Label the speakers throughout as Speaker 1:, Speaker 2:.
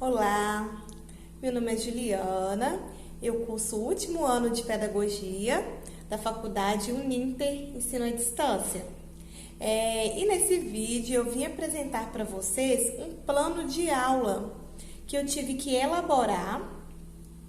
Speaker 1: Olá, meu nome é Juliana, eu curso o último ano de Pedagogia da Faculdade Uninter Ensino à Distância. E nesse vídeo eu vim apresentar para vocês um plano de aula que eu tive que elaborar,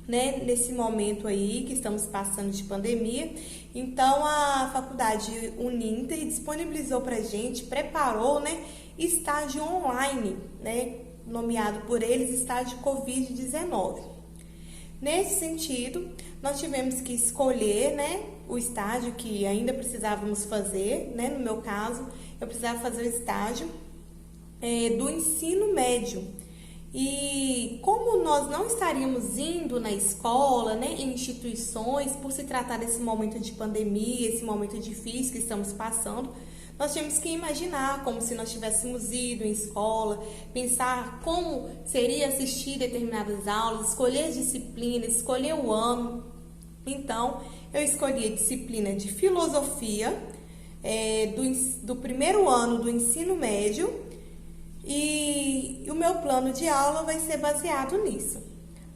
Speaker 1: né, nesse momento aí que estamos passando de pandemia. Então a Faculdade Uninter disponibilizou para a gente, preparou, né, estágio online, né, nomeado por eles estágio Covid-19. Nesse sentido, nós tivemos que escolher, né, o estágio que ainda precisávamos fazer, né, no meu caso, eu precisava fazer o estágio do ensino médio. E como nós não estaríamos indo na escola, né, em instituições, por se tratar desse momento de pandemia, esse momento difícil que estamos passando, nós tínhamos que imaginar como se nós tivéssemos ido em escola, pensar como seria assistir determinadas aulas, escolher disciplinas, escolher o ano. Então, eu escolhi a disciplina de filosofia do primeiro ano do ensino médio e o meu plano de aula vai ser baseado nisso.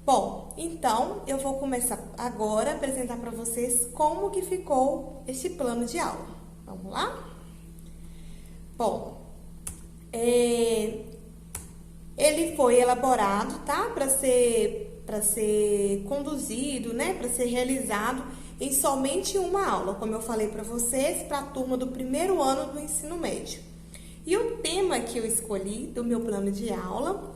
Speaker 1: Bom, então eu vou começar agora a apresentar para vocês como que ficou esse plano de aula. Vamos lá? Bom, ele foi elaborado, tá? Para ser conduzido, né? Para ser realizado em somente uma aula, como eu falei para vocês, para a turma do primeiro ano do ensino médio. E o tema que eu escolhi do meu plano de aula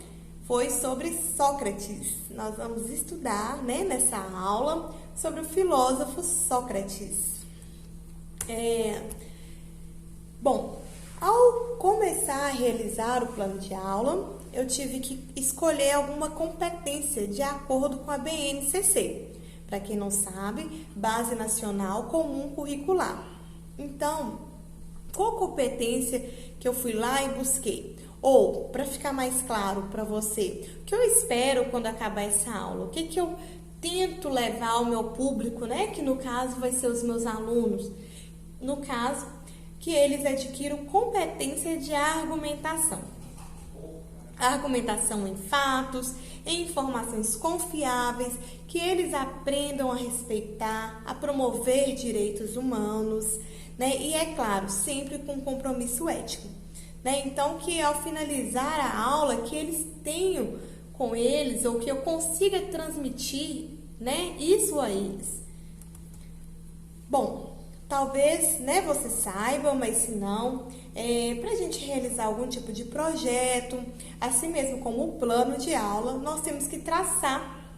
Speaker 1: foi sobre Sócrates. Nós vamos estudar, né, nessa aula sobre o filósofo Sócrates. Bom, ao começar a realizar o plano de aula, eu tive que escolher alguma competência de acordo com a BNCC. Para quem não sabe, Base Nacional Comum Curricular. Então, qual competência que eu fui lá e busquei? Ou, para ficar mais claro para você, o que eu espero quando acabar essa aula? O que eu tento levar ao meu público, né? Que no caso vai ser os meus alunos. No caso, que eles adquiram competência de argumentação. Argumentação em fatos, em informações confiáveis, que eles aprendam a respeitar, a promover direitos humanos, né? E é claro, sempre com compromisso ético, né? Então, que ao finalizar a aula, que eles tenham com eles, ou que eu consiga transmitir, né, isso a eles. Bom, talvez, né, você saiba, mas se não, para a gente realizar algum tipo de projeto, assim mesmo como o plano de aula, nós temos que traçar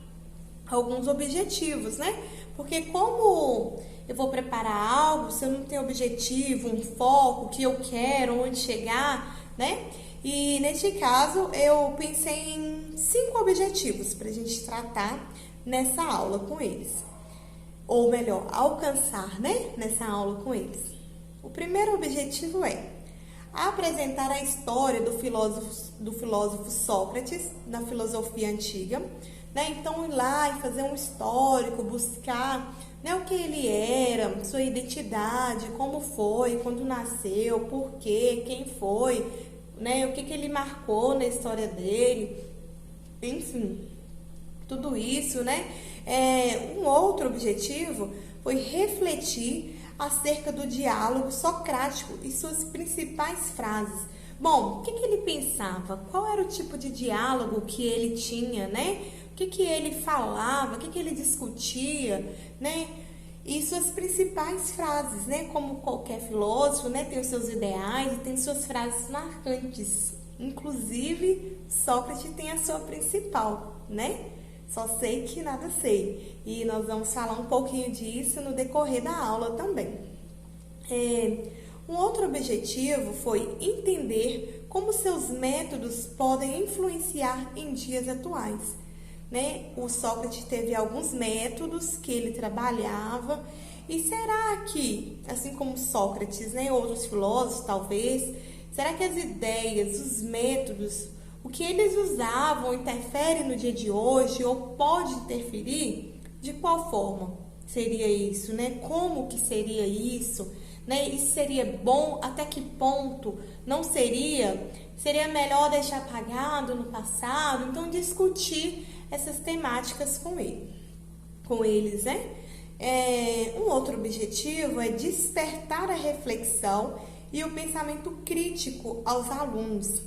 Speaker 1: alguns objetivos, né? Porque como eu vou preparar algo, se eu não tenho objetivo, um foco, o que eu quero, onde chegar, né? E neste caso, eu pensei em 5 objetivos para a gente tratar nessa aula com eles. Ou melhor, alcançar, né, nessa aula com eles. O primeiro objetivo é apresentar a história do filósofo Sócrates na filosofia antiga, né? Então, ir lá e fazer um histórico, buscar, né, o que ele era, sua identidade, como foi, quando nasceu, por quê, quem foi, né, o que ele marcou na história dele, enfim, tudo isso, né? Um outro objetivo foi refletir acerca do diálogo socrático e suas principais frases. Bom, o que ele pensava? Qual era o tipo de diálogo que ele tinha, né? O que ele falava? O que ele discutia, né? E suas principais frases, né? Como qualquer filósofo, né, tem os seus ideais e tem suas frases marcantes. Inclusive, Sócrates tem a sua principal, né? Só sei que nada sei. E nós vamos falar um pouquinho disso no decorrer da aula também. Um outro objetivo foi entender como seus métodos podem influenciar em dias atuais, né? O Sócrates teve alguns métodos que ele trabalhava. E será que, assim como Sócrates, né, outros filósofos talvez, será que as ideias, os métodos, o que eles usavam interfere no dia de hoje ou pode interferir? De qual forma seria isso, né? Como que seria isso, né? Isso seria bom? Até que ponto não seria? Seria melhor deixar apagado no passado? Então, discutir essas temáticas com eles, né? Um outro objetivo é despertar a reflexão e o pensamento crítico aos alunos.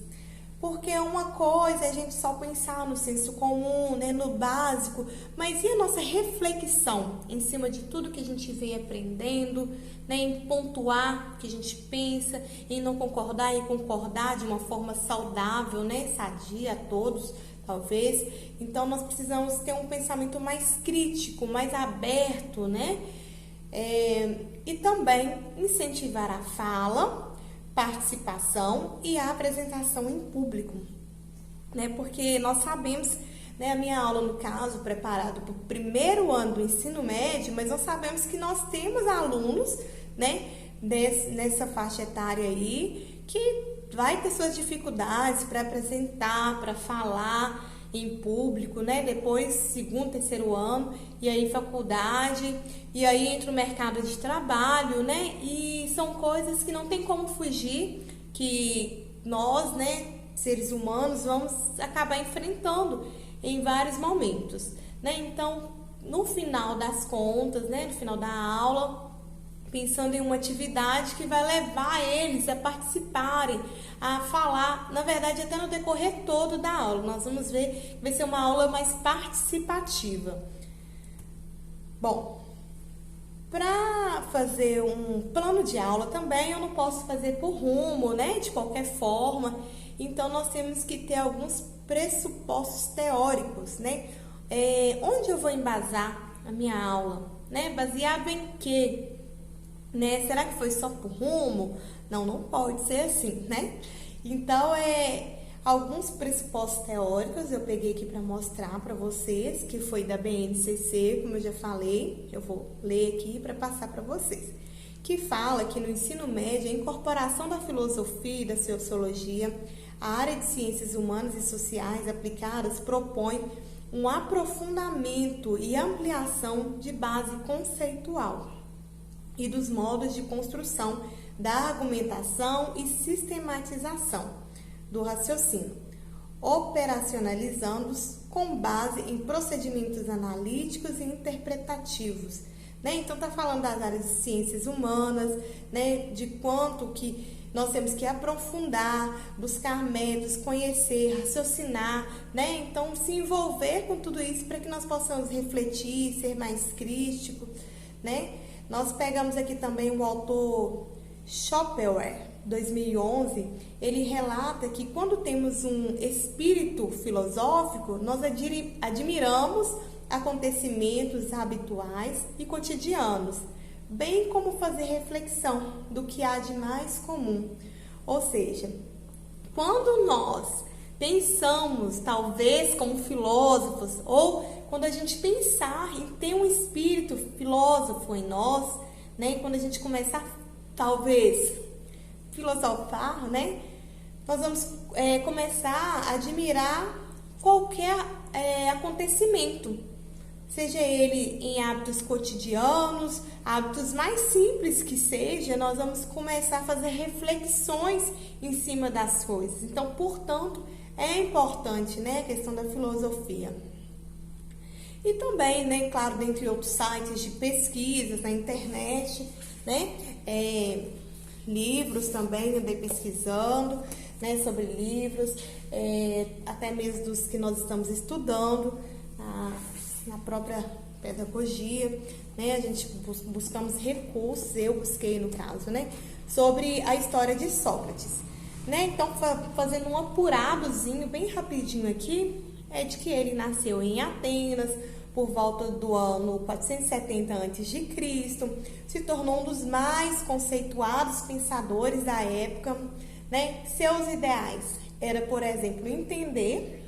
Speaker 1: Porque uma coisa é a gente só pensar no senso comum, né, no básico, mas e a nossa reflexão em cima de tudo que a gente vem aprendendo, né, em pontuar o que a gente pensa, em não concordar e concordar de uma forma saudável, né, sadia a todos, talvez. Então, nós precisamos ter um pensamento mais crítico, mais aberto, né? E também incentivar a fala, participação e a apresentação em público, né? Porque nós sabemos, né, a minha aula, no caso, preparado para o primeiro ano do ensino médio, mas nós sabemos que nós temos alunos, né, nessa faixa etária aí, que vai ter suas dificuldades para apresentar, para falar em público, né? Depois, segundo, terceiro ano, e aí faculdade, e aí entra o mercado de trabalho, né? E são coisas que não tem como fugir, que nós, né, seres humanos, vamos acabar enfrentando em vários momentos, né? Então, no final das contas, né, no final da aula, pensando em uma atividade que vai levar eles a participarem, a falar, na verdade, até no decorrer todo da aula. Nós vamos ver que vai ser uma aula mais participativa. Bom, para fazer um plano de aula também, eu não posso fazer por rumo, né, de qualquer forma. Então, nós temos que ter alguns pressupostos teóricos, né? Onde eu vou embasar a minha aula, né? Baseado em quê? Né? Será que foi só por rumo? Não, não pode ser assim, né? Então, alguns pressupostos teóricos eu peguei aqui para mostrar para vocês, que foi da BNCC, como eu já falei, eu vou ler aqui para passar para vocês, que fala que no ensino médio a incorporação da filosofia e da sociologia, a área de ciências humanas e sociais aplicadas propõe um aprofundamento e ampliação de base conceitual e dos modos de construção da argumentação e sistematização do raciocínio, operacionalizando-os com base em procedimentos analíticos e interpretativos, né? Então, está falando das áreas de ciências humanas, né? De quanto que nós temos que aprofundar, buscar métodos, conhecer, raciocinar, né? Então, se envolver com tudo isso para que nós possamos refletir, ser mais críticos, né? Nós pegamos aqui também o autor Schopenhauer, 2011, ele relata que quando temos um espírito filosófico, nós admiramos acontecimentos habituais e cotidianos, bem como fazer reflexão do que há de mais comum. Ou seja, quando nós pensamos, talvez como filósofos, ou quando a gente pensar em ter um espírito filósofo em nós, né, quando a gente começar, talvez, filosofar, né, nós vamos começar a admirar qualquer acontecimento, seja ele em hábitos cotidianos, hábitos mais simples que seja, nós vamos começar a fazer reflexões em cima das coisas. Então, portanto, é importante, né, a questão da filosofia. E também, né, claro, dentre outros sites de pesquisas na internet, né, livros também, andei pesquisando, né, sobre livros, até mesmo dos que nós estamos estudando na própria pedagogia, né, a gente buscamos recursos, eu busquei no caso, né, sobre a história de Sócrates, né, então fazendo um apuradozinho bem rapidinho aqui, de que ele nasceu em Atenas, por volta do ano 470 a.C., se tornou um dos mais conceituados pensadores da época, né? Seus ideais era, por exemplo, entender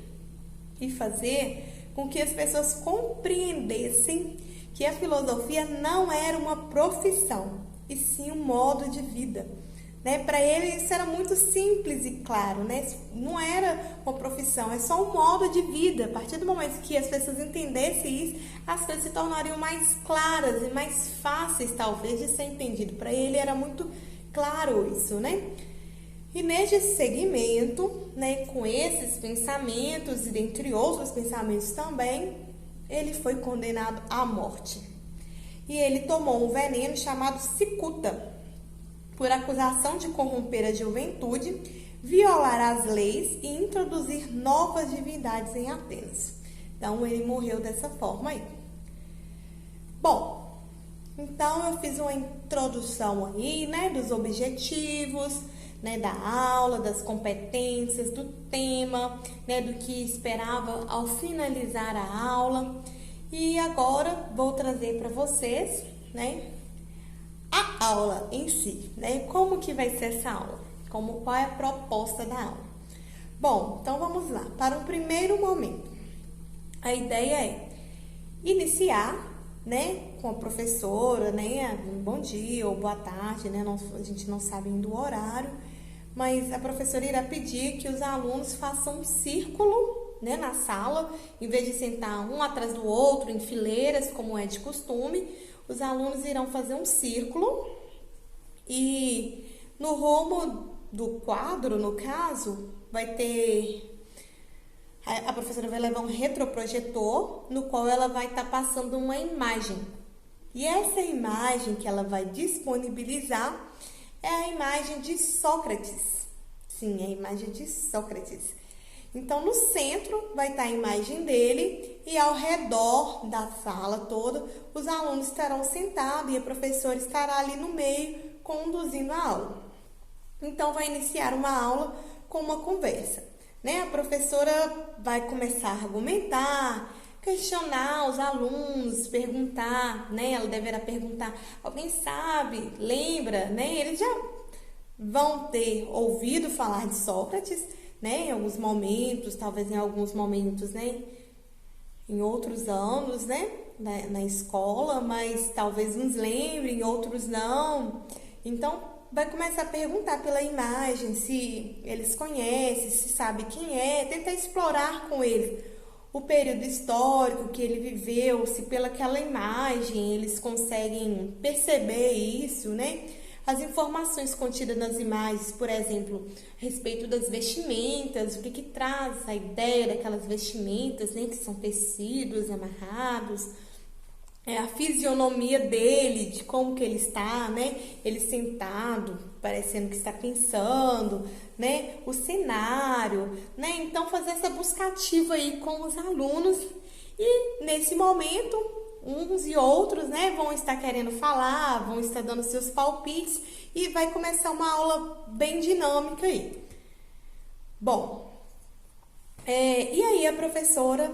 Speaker 1: e fazer com que as pessoas compreendessem que a filosofia não era uma profissão, e sim um modo de vida, né? Para ele isso era muito simples e claro, né? Não era uma profissão, é só um modo de vida. A partir do momento que as pessoas entendessem isso, as coisas se tornariam mais claras e mais fáceis, talvez, de ser entendido. Para ele era muito claro isso, né? E neste segmento, né, com esses pensamentos e dentre outros pensamentos também, ele foi condenado à morte. E ele tomou um veneno chamado cicuta, por acusação de corromper a juventude, violar as leis e introduzir novas divindades em Atenas. Então, ele morreu dessa forma aí. Bom, então eu fiz uma introdução aí, né, dos objetivos, né, da aula, das competências, do tema, né, do que esperava ao finalizar a aula. E agora vou trazer para vocês, né, a aula em si, né? Como que vai ser essa aula? Qual é a proposta da aula? Bom, então vamos lá. Para o primeiro momento, a ideia é iniciar, né, com a professora, né, um bom dia ou boa tarde, né, a gente não sabe ainda o horário, mas a professora irá pedir que os alunos façam um círculo, né, na sala, em vez de sentar um atrás do outro, em fileiras, como é de costume, os alunos irão fazer um círculo e no rumo do quadro, no caso, vai ter... A professora vai levar um retroprojetor, no qual ela vai estar passando uma imagem. E essa imagem que ela vai disponibilizar é a imagem de Sócrates. Sim, é a imagem de Sócrates. Então, no centro vai estar a imagem dele e ao redor da sala toda, os alunos estarão sentados e a professora estará ali no meio conduzindo a aula. Então, vai iniciar uma aula com uma conversa, né? A professora vai começar a argumentar, questionar os alunos, perguntar, né? Ela deverá perguntar, alguém sabe, lembra, né? Eles já vão ter ouvido falar de Sócrates, né, em alguns momentos, talvez em alguns momentos, né, em outros anos, né, na escola, mas talvez uns lembrem, outros não. Então, vai começar a perguntar pela imagem, se eles conhecem, se sabe quem é, tentar explorar com eles o período histórico que ele viveu, se pelaquela imagem eles conseguem perceber isso, né? As informações contidas nas imagens, por exemplo, a respeito das vestimentas, o que traz a ideia daquelas vestimentas, né, que são tecidos amarrados, a fisionomia dele, de como que ele está, né, ele sentado, parecendo que está pensando, né, o cenário, né, então fazer essa buscativa aí com os alunos e nesse momento uns e outros, né, vão estar querendo falar, vão estar dando seus palpites e vai começar uma aula bem dinâmica aí. Bom, e aí a professora,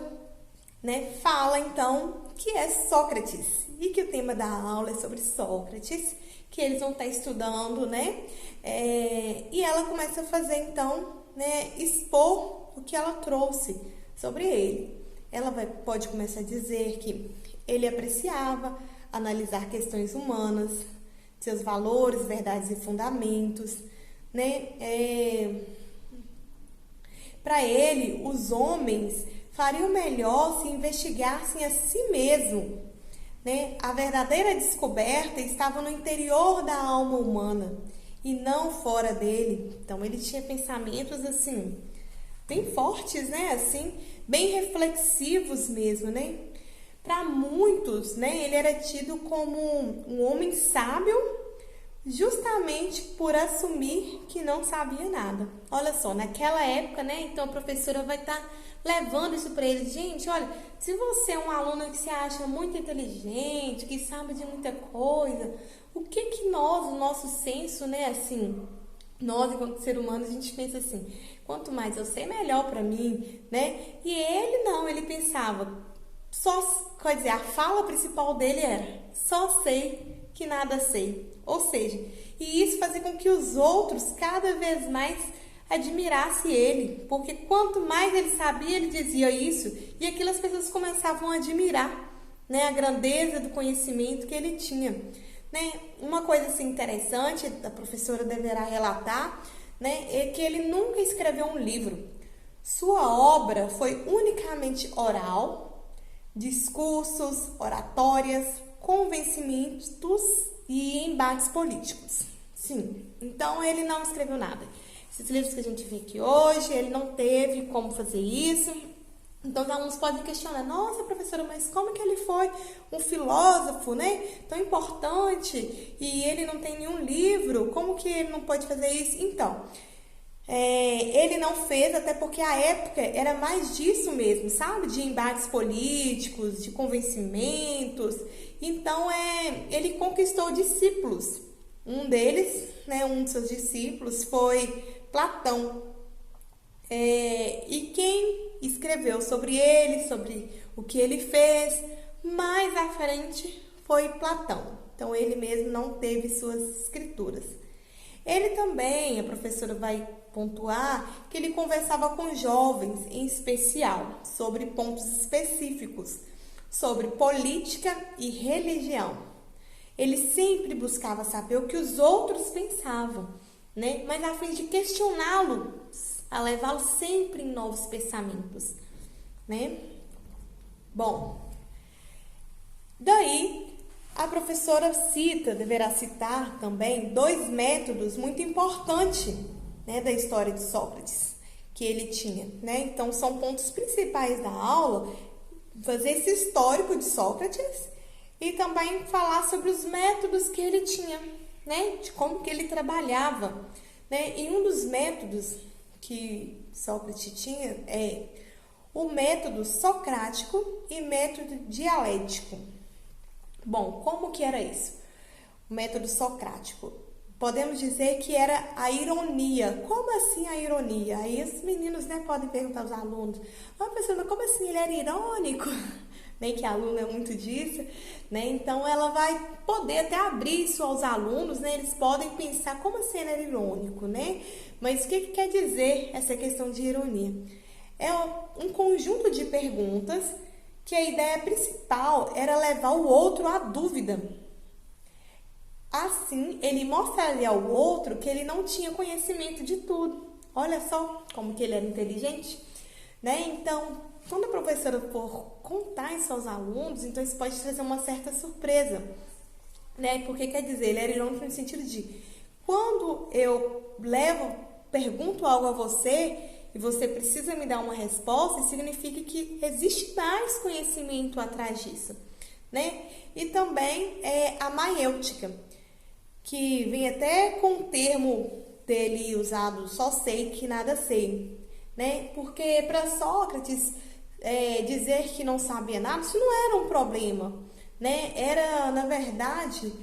Speaker 1: né, fala então que é Sócrates e que o tema da aula é sobre Sócrates, que eles vão estar estudando, né, e ela começa a fazer então, né, expor o que ela trouxe sobre ele. Ela pode começar a dizer que ele apreciava analisar questões humanas, seus valores, verdades e fundamentos, né? Para ele, os homens fariam melhor se investigassem a si mesmo, né? A verdadeira descoberta estava no interior da alma humana e não fora dele. Então, ele tinha pensamentos assim, bem fortes, né? Assim, bem reflexivos mesmo, né? Para muitos, né, ele era tido como um homem sábio, justamente por assumir que não sabia nada. Olha só, naquela época, né, então a professora vai estar levando isso para eles. Gente, olha, se você é um aluno que se acha muito inteligente, que sabe de muita coisa, o que nós, o nosso senso, né, assim, nós enquanto ser humano, a gente pensa assim, quanto mais eu sei, melhor para mim, né? E ele não, ele pensava, quer dizer, a fala principal dele era, só sei que nada sei. Ou seja, e isso fazia com que os outros cada vez mais admirassem ele, porque quanto mais ele sabia, ele dizia isso, e aquilo as pessoas começavam a admirar, né, a grandeza do conhecimento que ele tinha. né? Uma coisa assim interessante, a professora deverá relatar, né, é que ele nunca escreveu um livro. Sua obra foi unicamente oral, discursos, oratórias, convencimentos e embates políticos. Sim, então ele não escreveu nada. Esses livros que a gente vê aqui hoje, ele não teve como fazer isso. Então, os alunos podem questionar, nossa, professora, mas como que ele foi um filósofo, né, tão importante e ele não tem nenhum livro? Como que ele não pode fazer isso? Então, ele não fez, até porque a época era mais disso mesmo, sabe? De embates políticos, de convencimentos. Então, ele conquistou discípulos. Um deles, né, um de seus discípulos foi Platão. E quem escreveu sobre ele, sobre o que ele fez, mais à frente foi Platão. Então, ele mesmo não teve suas escrituras. Ele também, a professora vai pontuar, que ele conversava com jovens, em especial, sobre pontos específicos, sobre política e religião. Ele sempre buscava saber o que os outros pensavam, né? Mas a fim de questioná-los, a levá-lo sempre em novos pensamentos, né? Bom, daí a professora deverá citar também 2 métodos muito importantes, né, da história de Sócrates, que ele tinha, né? Então, são pontos principais da aula, fazer esse histórico de Sócrates e também falar sobre os métodos que ele tinha, né, de como que ele trabalhava, né? E um dos métodos que Sócrates tinha é o método socrático e método dialético. Bom, como que era isso? O método socrático. Podemos dizer que era a ironia. Como assim a ironia? Aí os meninos, né, podem perguntar aos alunos, professora, mas como assim ele era irônico? Bem que a aluna é muito disso, né? Então, ela vai poder até abrir isso aos alunos, né? Eles podem pensar como assim ele era irônico, né? Mas o que quer dizer essa questão de ironia? É um conjunto de perguntas que a ideia principal era levar o outro à dúvida. Assim, ele mostraria ao outro que ele não tinha conhecimento de tudo. Olha só como que ele era inteligente, né? Então, quando a professora for contar isso aos alunos, então isso pode trazer uma certa surpresa, né? Porque quer dizer, ele era irônico no sentido de quando eu pergunto algo a você e você precisa me dar uma resposta, significa que existe mais conhecimento atrás disso, né? E também a maiêutica, que vem até com o termo dele usado, só sei que nada sei, né? Porque para Sócrates dizer que não sabia nada, isso não era um problema, né? Era, na verdade,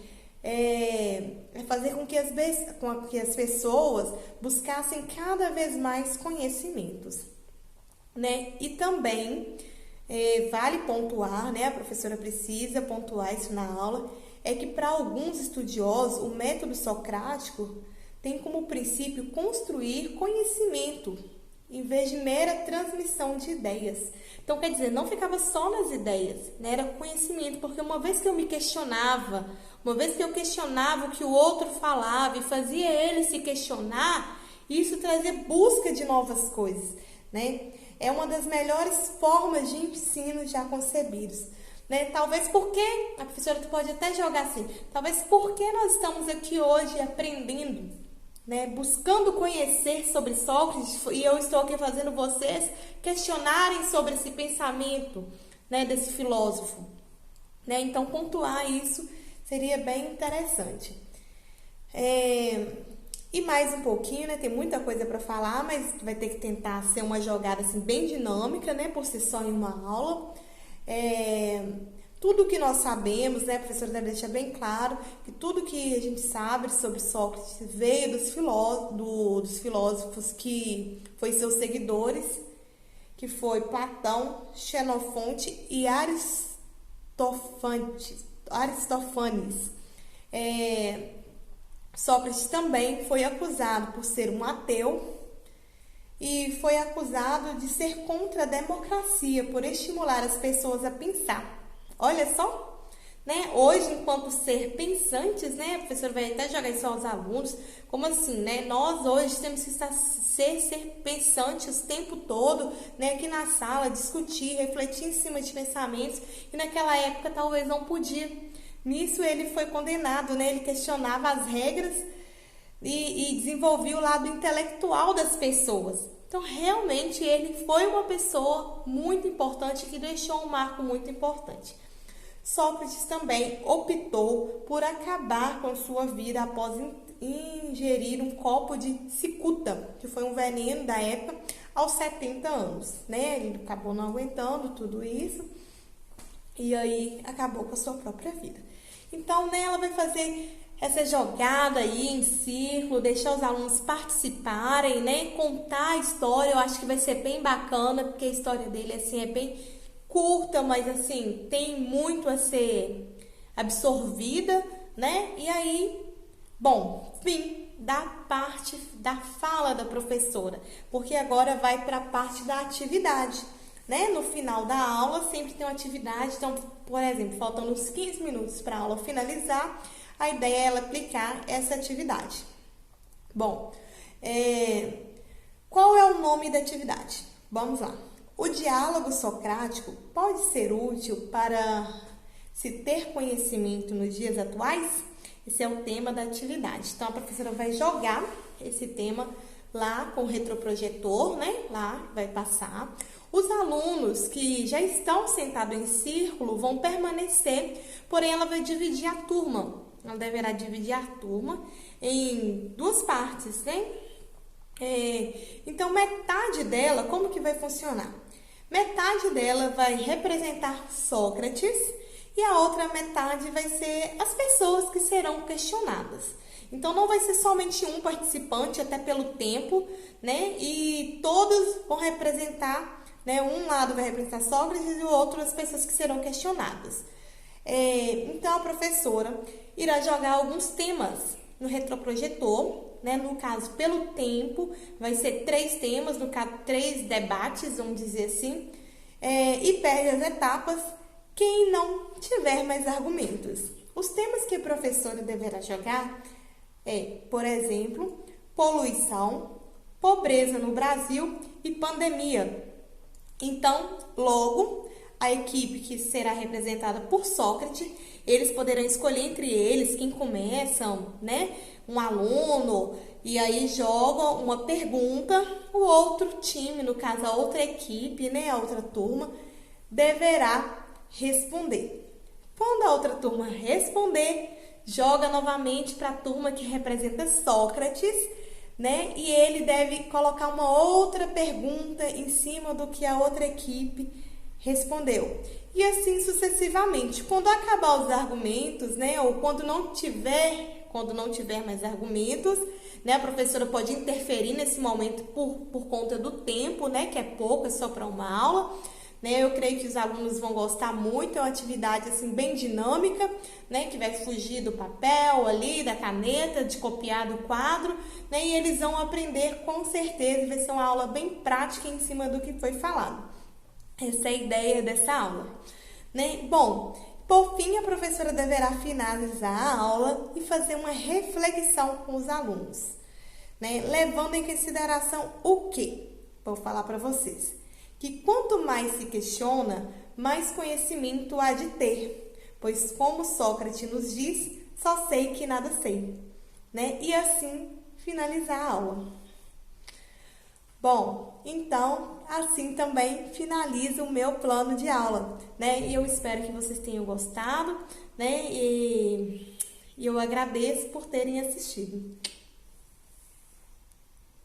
Speaker 1: fazer com que as pessoas buscassem cada vez mais conhecimentos, né? E também vale pontuar, né? A professora precisa pontuar isso na aula, é que para alguns estudiosos o método socrático tem como princípio construir conhecimento em vez de mera transmissão de ideias. Então, quer dizer, não ficava só nas ideias, né? Era conhecimento, porque uma vez que eu me questionava, uma vez que eu questionava o que o outro falava e fazia ele se questionar, isso trazia busca de novas coisas, né? É uma das melhores formas de ensino já concebidos, né? Talvez porque, a professora pode até jogar assim, talvez porque nós estamos aqui hoje aprendendo, né, buscando conhecer sobre Sócrates, e eu estou aqui fazendo vocês questionarem sobre esse pensamento, né, desse filósofo, né? Então, pontuar isso seria bem interessante. E mais um pouquinho, né? Tem muita coisa para falar, mas vai ter que tentar ser uma jogada assim, bem dinâmica, né? Por si só em uma aula. Tudo que nós sabemos, né, a professora deve deixar bem claro que tudo que a gente sabe sobre Sócrates veio dos filósofos que foram seus seguidores, que foi Platão, Xenofonte e Aristófanes. Sócrates também foi acusado por ser um ateu e foi acusado de ser contra a democracia, por estimular as pessoas a pensar. Olha só, né? Hoje, enquanto ser pensantes, né? A professora vai até jogar isso aos alunos, como assim, né? Nós hoje temos que ser pensantes o tempo todo, né? Aqui na sala, discutir, refletir em cima de pensamentos, e naquela época talvez não podia. Nisso ele foi condenado, né? Ele questionava as regras e desenvolvia o lado intelectual das pessoas. Então, realmente, ele foi uma pessoa muito importante que deixou um marco muito importante. Sócrates também optou por acabar com sua vida após ingerir um copo de cicuta, que foi um veneno da época, aos 70 anos, né? Ele acabou não aguentando tudo isso e aí acabou com a sua própria vida. Então, né, ela vai fazer essa jogada aí em círculo, deixar os alunos participarem, né, contar a história. Eu acho que vai ser bem bacana, porque a história dele, assim, é bem curta, mas, assim, tem muito a ser absorvida, né, e aí, bom, fim da parte da fala da professora, porque agora vai para a parte da atividade, né, no final da aula sempre tem uma atividade, então, por exemplo, faltando uns 15 minutos para a aula finalizar, a ideia é ela aplicar essa atividade. Bom, qual é o nome da atividade? Vamos lá. O diálogo socrático pode ser útil para se ter conhecimento nos dias atuais? Esse é o tema da atividade. Então, a professora vai jogar esse tema lá com o retroprojetor, né? Lá vai passar. Os alunos que já estão sentados em círculo vão permanecer, porém ela vai dividir a turma. Ela deverá dividir a turma em duas partes, né? Então, metade dela, como que vai funcionar? Metade dela vai representar Sócrates e a outra metade vai ser as pessoas que serão questionadas. Então, não vai ser somente um participante, até pelo tempo, né? E todos vão representar, né? Um lado vai representar Sócrates e o outro as pessoas que serão questionadas. Então, a professora irá jogar alguns temas no retroprojetor, né? No caso, pelo tempo, vai ser 3 temas, no caso, 3 debates, vamos dizer assim, e perde as etapas quem não tiver mais argumentos. Os temas que a professora deverá jogar por exemplo, poluição, pobreza no Brasil e pandemia. Então, logo, a equipe que será representada por Sócrates, eles poderão escolher entre eles quem começam, né? Um aluno, e aí jogam uma pergunta, o outro time, no caso a outra equipe, né? A outra turma, deverá responder. Quando a outra turma responder, joga novamente para a turma que representa Sócrates, né? E ele deve colocar uma outra pergunta em cima do que a outra equipe respondeu. E assim sucessivamente. Quando acabar os argumentos, né? Ou quando não tiver mais argumentos, né? A professora pode interferir nesse momento por conta do tempo, né? Que é pouco, é só para uma aula. Né, eu creio que os alunos vão gostar muito, é uma atividade assim, bem dinâmica, né, que vai fugir do papel ali, da caneta, de copiar do quadro, né, e eles vão aprender com certeza, vai ser uma aula bem prática em cima do que foi falado. Essa é a ideia dessa aula. Né? Bom, por fim, a professora deverá finalizar a aula e fazer uma reflexão com os alunos, né, levando em consideração o quê? Vou falar para vocês. Que quanto mais se questiona, mais conhecimento há de ter, pois como Sócrates nos diz, só sei que nada sei, né? E assim finalizar a aula. Bom, então assim também finaliza o meu plano de aula, né? E eu espero que vocês tenham gostado, né? E eu agradeço por terem assistido.